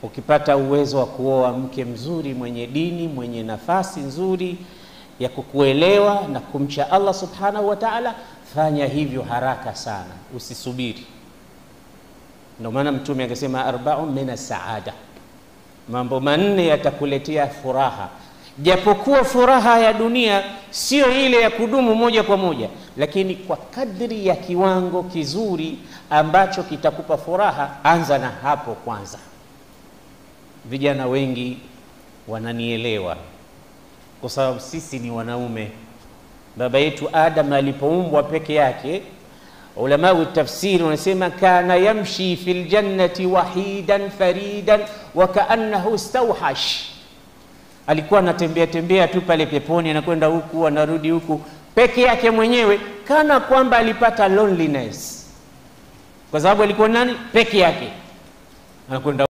ukipata uwezo wa kuoa mke mzuri mwenye dini, mwenye nafasi nzuri ya kukuelewa na kumcha Allah subhanahu wa ta'ala, fanya hivyo haraka sana, usisubiri. Ndio maana Mtume akasema arba'un min saada, mambo manne yatakuletea furaha. Japokuwa furaha ya dunia sio ile ya kudumu moja kwa moja, lakini kwa kadri ya kiwango kizuri ambacho kitakupa furaha, anza na hapo kwanza. Vijana wengi wananielewa kwa sababu sisi ni wanaume. Baba yetu Adam alipoumbwa peke yake, ulama wa tafsiri wanasema kana yamshi fil jannati wahidan faridan wa kaannahu istawhash, alikuwa anatembea tembea tu pale peponi, anakwenda huku anarudi huku peke yake mwenyewe, kana kwamba alipata loneliness, kwa sababu alikuwa nani? Peke yake, anakwenda